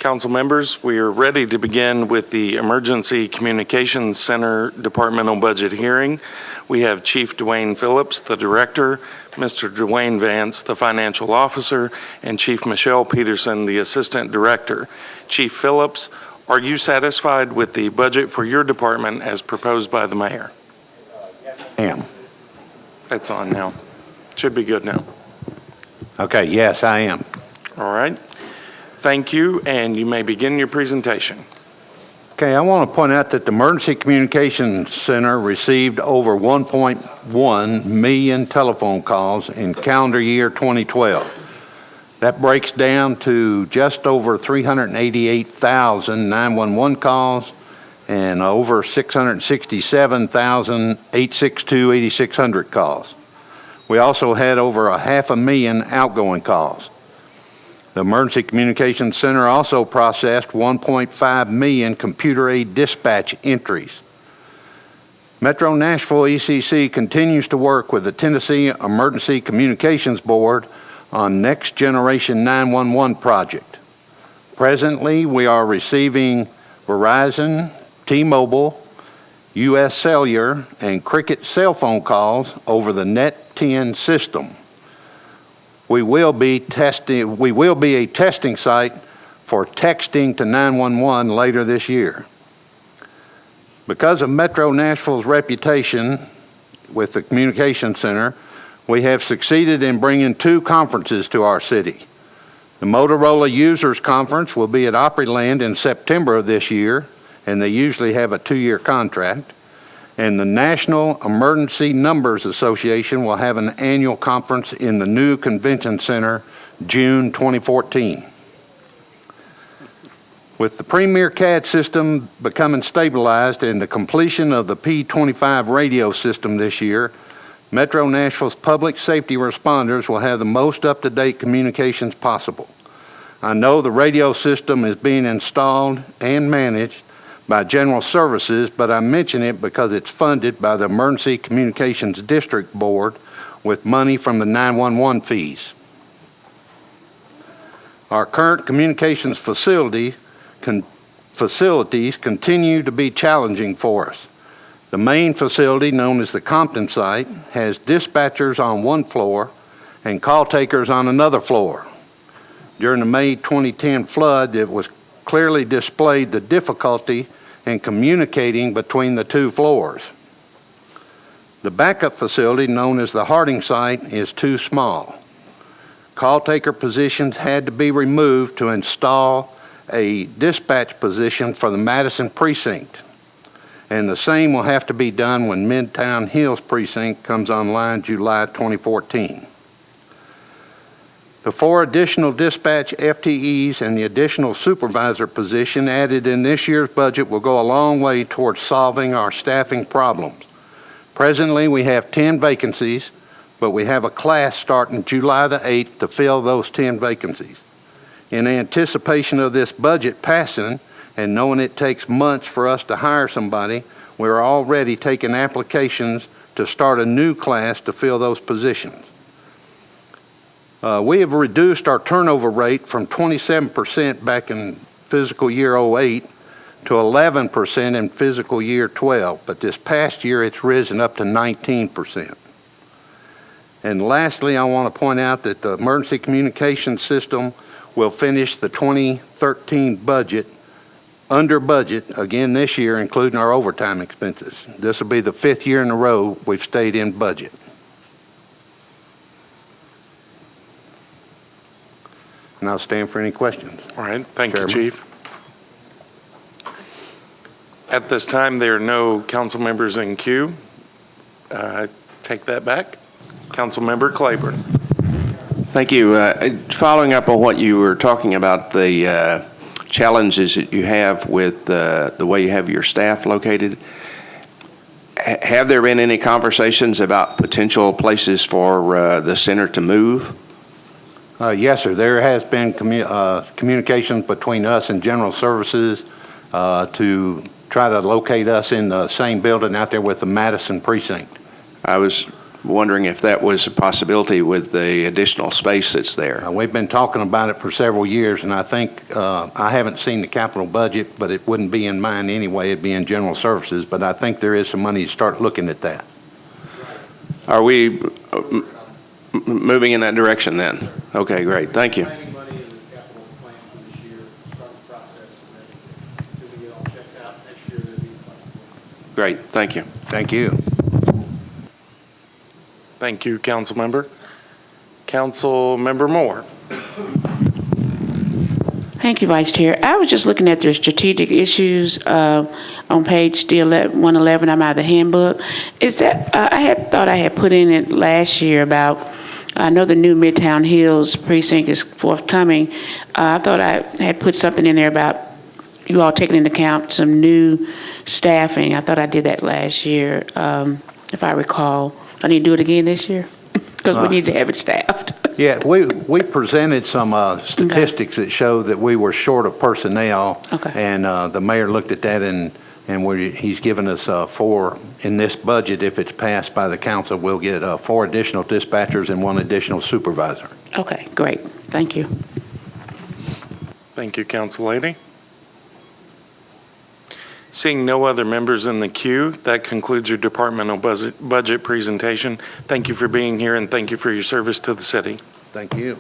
Council members, we are ready to begin with the Emergency Communications Center Departmental Budget Hearing. We have Chief Dwayne Phillips, the Director, Mr. Dwayne Vance, the Financial Officer, and Chief Michelle Peterson, the Assistant Director. Chief Phillips, are you satisfied with the budget for your department as proposed by the Mayor? Yes, I am. It's on now. Should be good now. Okay, yes, I am. All right. Thank you, and you may begin your presentation. Okay, I want to point out that the Emergency Communications Center received over 1.1 million telephone calls in calendar year 2012. That breaks down to just over 388,000 911 calls and over 667,000 862-8600 calls. We also had over 500,000 outgoing calls. The Emergency Communications Center also processed 1.5 million computer-aided dispatch entries. Metro Nashville ECC continues to work with the Tennessee Emergency Communications Board on Next Generation 911 project. Presently, we are receiving Verizon, T-Mobile, U.S. Cellular, and Cricket cell phone calls over the Net 10 system. We will be a testing site for texting to 911 later this year. Because of Metro Nashville's reputation with the Communication Center, we have succeeded in bringing 2 conferences to our city. The Motorola Users Conference will be at Opryland in September of this year, and they usually have a 2-year contract. And the National Emergency Numbers Association will have an annual conference in the new Convention Center, June 2014. With the Premier CAD system becoming stabilized and the completion of the P25 radio system this year, Metro Nashville's public safety responders will have the most up-to-date communications possible. I know the radio system is being installed and managed by General Services, but I mention it because it's funded by the Emergency Communications District Board with money from the 911 fees. Our current communications facilities continue to be challenging for us. The main facility, known as the Compton site, has dispatchers on one floor and call takers on another floor. During the May 2010 flood, it was clearly displayed the difficulty in communicating between the 2 floors. The backup facility, known as the Harding site, is too small. Call taker positions had to be removed to install a dispatch position for the Madison precinct, and the same will have to be done when Midtown Hills precinct comes online July 2014. The 4 additional dispatch FTEs and the additional supervisor position added in this year's budget will go a long way towards solving our staffing problems. Presently, we have 10 vacancies, but we have a class starting July the 8th to fill those 10 vacancies. In anticipation of this budget passing and knowing it takes months for us to hire somebody, we're already taking applications to start a new class to fill those positions. We have reduced our turnover rate from 27% back in fiscal year 08 to 11% in fiscal year 12, but this past year it's risen up to 19%. And lastly, I want to point out that the Emergency Communications System will finish the 2013 budget under budget again this year, including our overtime expenses. This will be the 5th year in a row we've stayed in budget. And I'll stand for any questions. All right, thank you, Chief. At this time, there are no council members in queue. Take that back. Council Member Claiborne. Thank you. Following up on what you were talking about, the challenges that you have with the way you have your staff located, have there been any conversations about potential places for the center to move? Yes, sir. There has been communications between us and General Services to try to locate us in the same building out there with the Madison precinct. I was wondering if that was a possibility with the additional space that's there. We've been talking about it for several years, and I think, I haven't seen the capital budget, but it wouldn't be in mine anyway, it'd be in general services, but I think there is some money to start looking at that. Are we moving in that direction then? Okay, great. Thank you. Planning money in the capital plan for this year, start the process, and then we get all checked out next year, that'd be fine. Great. Thank you. Thank you. Thank you, Councilmember. Councilmember Moore. Thank you, Vice Chair. I was just looking at the strategic issues on page 111. I'm out of the handbook. Is that I had thought I had put in it last year about. I know the new Midtown Hills precinct is forthcoming. I thought I had put something in there about you all taking into account some new staffing. I thought I did that last year, if I recall. I need to do it again this year because we need to have it staffed. Yeah, we presented some statistics that show that we were short of personnel. Okay. And the mayor looked at that and he's given us in this budget, if it's passed by the council, we'll get 4 additional dispatchers and 1 additional supervisor. Okay, great. Thank you. Thank you, Council Lady. Seeing no other members in the queue, that concludes your departmental budget presentation. Thank you for being here, and thank you for your service to the city. Thank you.